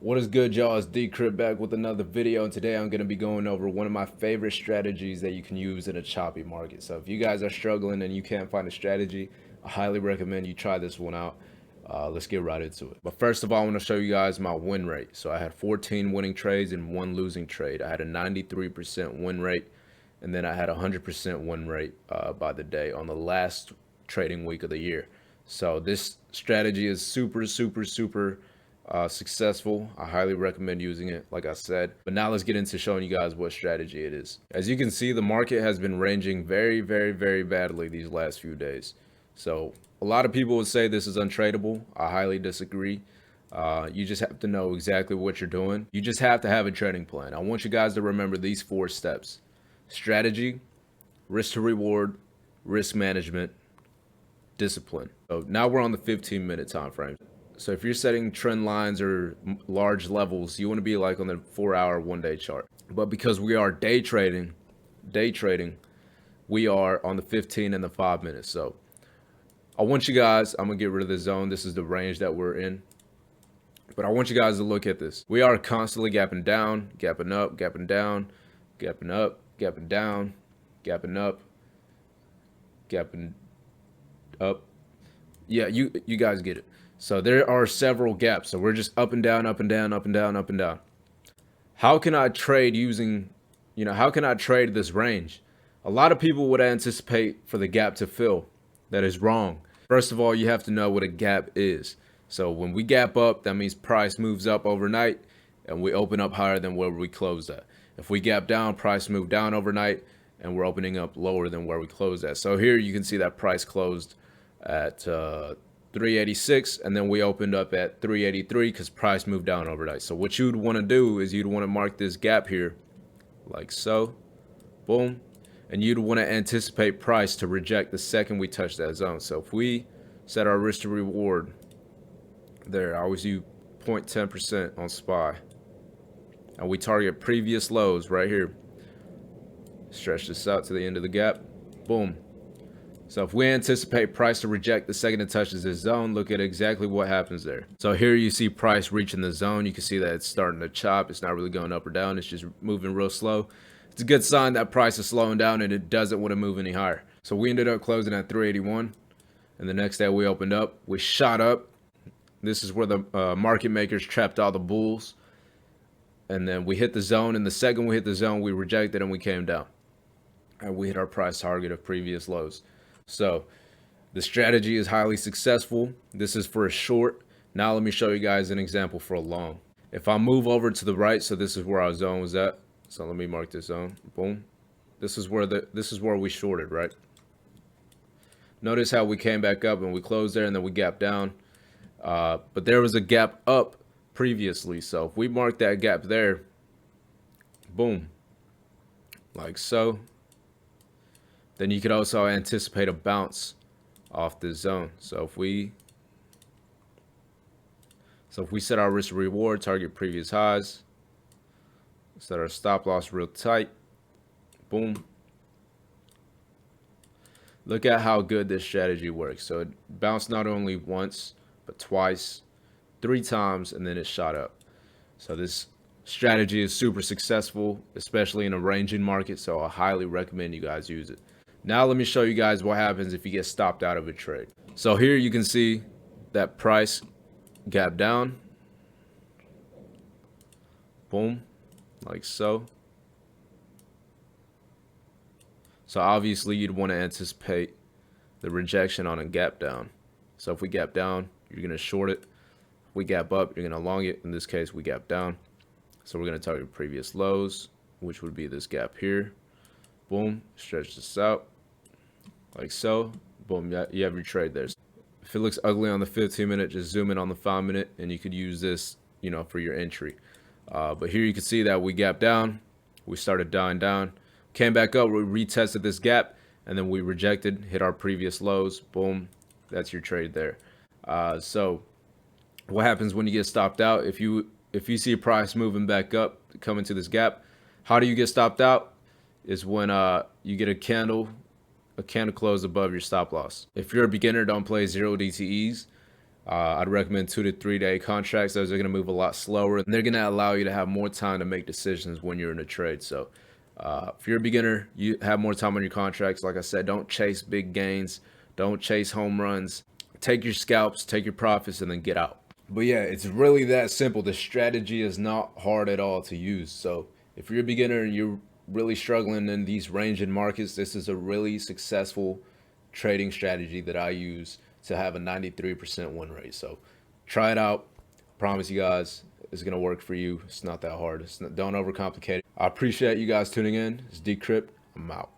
What is good, y'all? It's Decrypt back with another video, and today I'm going to be going over one of my favorite strategies that you can use in a choppy market. So if you guys are struggling and you can't find a strategy, I highly recommend you try this one out. Let's get right into it. But first of all, I want to show you guys my win rate. So I had 14 winning trades and one losing trade. I had a 93% win rate, and then I had a 100% win rate by the day on the last trading week of the year. So this strategy is super successful. I highly recommend using it, like I said. But now let's get into showing you guys what strategy it is. As you can see, the market has been ranging very badly these last few days. So a lot of people would say this is untradeable. I highly disagree. You just have to know exactly what you're doing. You just have to have a trading plan. I want you guys to remember these 4 steps: strategy, risk to reward, risk management, discipline. So now we're on the 15-minute time frame. So if you're setting trend lines or large levels, you want to be like on the 4-hour, 1-day chart. But because we are day trading, we are on the 15 and the 5 minutes. So I want you guys, I'm going to get rid of the zone. This is the range that we're in. But I want you guys to look at this. We are constantly gapping down, gapping up, gapping down, gapping up, gapping down, gapping up, gapping up. Yeah, you guys get it. So there are several gaps. So we're just up and down, up and down, up and down, up and down. How can I trade using, how can I trade this range? A lot of people would anticipate for the gap to fill. That is wrong. First of all, you have to know what a gap is. So when we gap up, that means price moves up overnight and we open up higher than where we closed at. If we gap down, price moved down overnight and we're opening up lower than where we closed at. So here you can see that price closed at 386, and then we opened up at 383 because price moved down overnight. So what you'd want to do is you'd want to mark this gap here like so, boom, and you'd want to anticipate price to reject the second we touch that zone. So if we set our risk to reward there, I always use 0.10% on SPY, and we target previous lows right here, stretch this out to the end of the gap, boom. So if we anticipate price to reject the second it touches this zone, look at exactly what happens there. So here you see price reaching the zone. You can see that it's starting to chop. It's not really going up or down. It's just moving real slow. It's a good sign that price is slowing down and it doesn't want to move any higher. So we ended up closing at 381. And the next day we opened up. We shot up. This is where the market makers trapped all the bulls. And then we hit the zone. And the second we hit the zone, we rejected and we came down. And we hit our price target of previous lows. So the strategy is highly successful. This is for a short. Now let me show you guys an example for a long. If I move over to the right, so this is where our zone was at. So let me mark this zone. Boom. This is where we shorted, right? Notice how we came back up and we closed there and then we gapped down. But there was a gap up previously. So if we mark that gap there, boom, like so, then you could also anticipate a bounce off this zone. So if we set our risk to reward, target previous highs, set our stop loss real tight, boom. Look at how good this strategy works. So it bounced not only once, but twice, 3 times, and then it shot up. So this strategy is super successful, especially in a ranging market. So I highly recommend you guys use it. Now let me show you guys what happens if you get stopped out of a trade. So here you can see that price gap down, boom, like so. So obviously you'd want to anticipate the rejection on a gap down. So if we gap down, you're going to short it. If we gap up, you're going to long it. In this case, we gap down. So we're going to target previous lows, which would be this gap here. Boom, stretch this out like so. Boom, you have your trade there. If it looks ugly on the 15-minute, just zoom in on the 5-minute and you could use this, for your entry. But here you can see that we gapped down, we started dying down, came back up, we retested this gap, and then we rejected, hit our previous lows. Boom, that's your trade there. So what happens when you get stopped out? If you see a price moving back up, coming to this gap, how do you get stopped out? Is when you get a candle close above your stop loss. If you're a beginner, don't play 0 DTEs. I'd recommend 2 to 3 day contracts. Those are going to move a lot slower, and they're going to allow you to have more time to make decisions when you're in a trade. So if you're a beginner, you have more time on your contracts. Like I said, don't chase big gains. Don't chase home runs. Take your scalps, take your profits, and then get out. But yeah, it's really that simple. The strategy is not hard at all to use. So if you're a beginner and you're really struggling in these ranging markets, this is a really successful trading strategy that I use to have a 93% win rate. So try it out. Promise you guys it's going to work for you. It's not that hard. Don't overcomplicate it. I appreciate you guys tuning in. It's Decrypt. I'm out.